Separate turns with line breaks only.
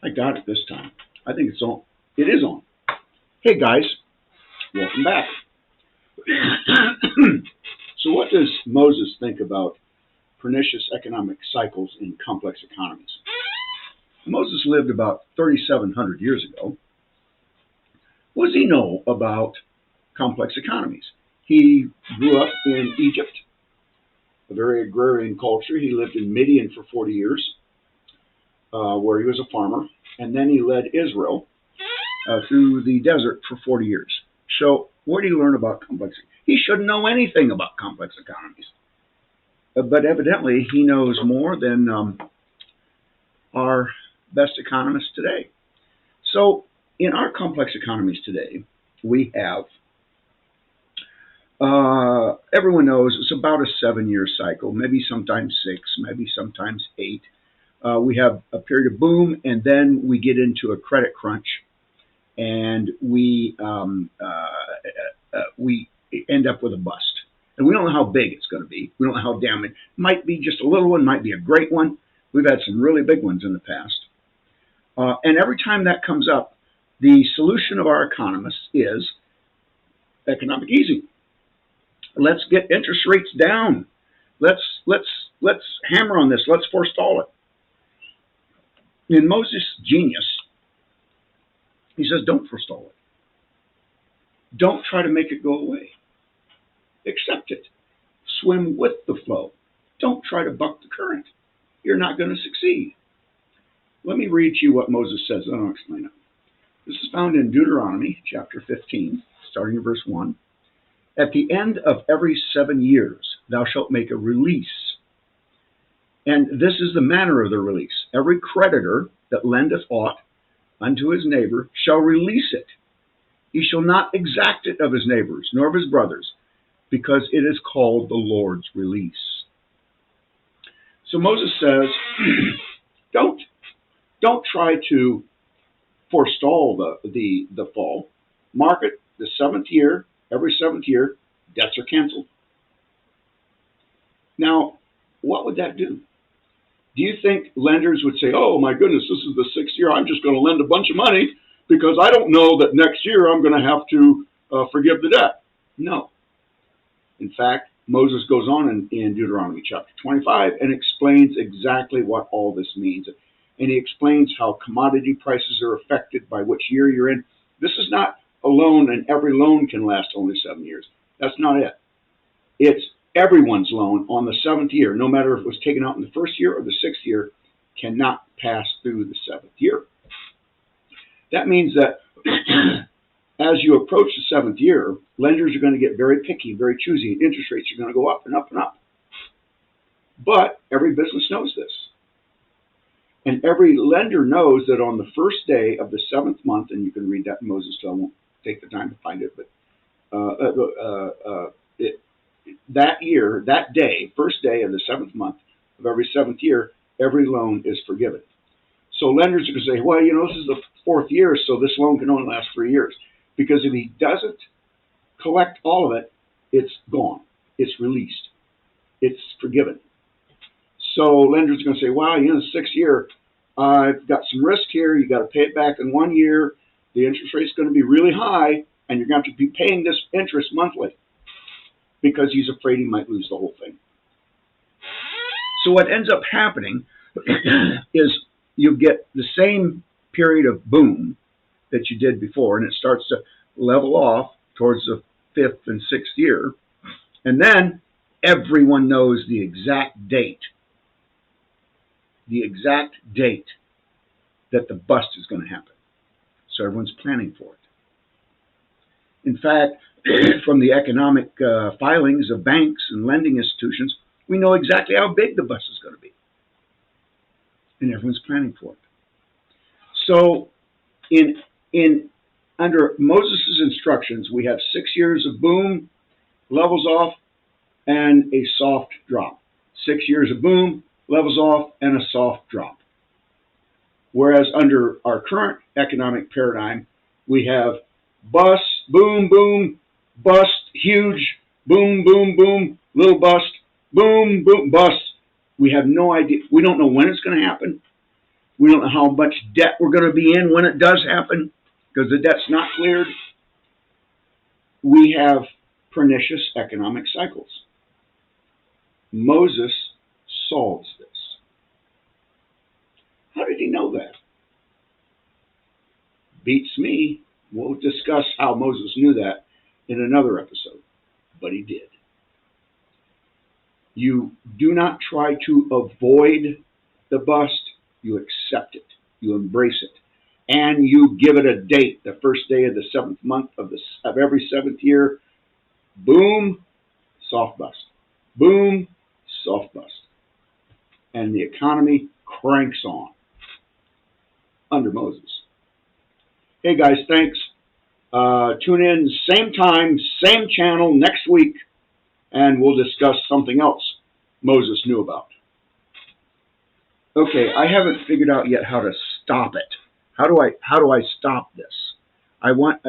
I got it this time. I think it's on. It is on. Hey guys, welcome back. So what does Moses think about pernicious economic cycles in complex economies? Moses lived about 3,700 years ago. What does he know about complex economies? He grew up in Egypt, a very agrarian culture. He lived in Midian for 40 years, where he was a farmer, and then he led Israel through the desert for 40 years. So what did he learn about complex? He shouldn't know anything about complex economies, but evidently he knows more than our best economists today. So in our complex economies today, we have, everyone knows it's about a 7-year cycle, maybe sometimes 6, maybe sometimes 8. We have a period of boom, and then we get into a credit crunch, and we end up with a bust. And we don't know how big it's going to be. We don't know how damaging. It might be just a little one, might be a great one. We've had some really big ones in the past. And every time that comes up, the solution of our economists is economic easing. Let's get interest rates down. Let's hammer on this. Let's forestall it. In Moses' genius, he says, don't forestall it. Don't try to make it go away. Accept it. Swim with the flow. Don't try to buck the current. You're not going to succeed. Let me read to you what Moses says, and I'll explain it. This is found in Deuteronomy chapter 15, starting in verse 1. At the end of every 7 years, thou shalt make a release. And this is the manner of the release. Every creditor that lendeth aught unto his neighbor shall release it. He shall not exact it of his neighbors, nor of his brothers, because it is called the Lord's release. So Moses says, don't try to forestall the fall. Mark it, the 7th year, every 7th year, debts are canceled. Now, what would that do? Do you think lenders would say, oh my goodness, this is the 6th year, I'm just going to lend a bunch of money because I don't know that next year I'm going to have to forgive the debt? No. In fact, Moses goes on in Deuteronomy chapter 25 and explains exactly what all this means. And he explains how commodity prices are affected by which year you're in. This is not a loan, and every loan can last only 7 years. That's not it. It's everyone's loan on the 7th year, no matter if it was taken out in the 1st year or the 6th year, cannot pass through the 7th year. That means that as you approach the 7th year, lenders are going to get very picky, very choosy, and interest rates are going to go up and up and up. But every business knows this. And every lender knows that on the 1st day of the 7th month, and you can read that in Moses, so I won't take the time to find it, but that year, that day, 1st day of the 7th month of every 7th year, every loan is forgiven. So lenders are going to say, well, this is the 4th year, so this loan can only last 3 years. Because if he doesn't collect all of it, it's gone. It's released. It's forgiven. So lenders are going to say, wow, the 6th year, I've got some risk here. You got to pay it back in 1 year. The interest rate is going to be really high, and you're going to have to be paying this interest monthly because he's afraid he might lose the whole thing. So what ends up happening is you get the same period of boom that you did before, and it starts to level off towards the 5th and 6th year, and then everyone knows the exact date that the bust is going to happen. So everyone's planning for it. In fact, from the economic filings of banks and lending institutions, we know exactly how big the bust is going to be. And everyone's planning for it. So under Moses' instructions, we have 6 years of boom, levels off, and a soft drop. 6 years of boom, levels off, and a soft drop. Whereas under our current economic paradigm, we have bust, boom, boom, bust, huge, boom, boom, boom, little bust, boom, boom, bust. We have no idea. We don't know when it's going to happen. We don't know how much debt we're going to be in when it does happen, because the debt's not cleared. We have pernicious economic cycles. Moses solves this. How did he know that? Beats me. We'll discuss how Moses knew that in another episode, but he did. You do not try to avoid the bust, you accept it, you embrace it, and you give it a date, the first day of the seventh month of every seventh year. Boom, soft bust. Boom, soft bust. And the economy cranks on under Moses. Hey guys, thanks. Tune in same time, same channel next week, and we'll discuss something else Moses knew about. Okay, I haven't figured out yet how to stop it. How do I stop this? I want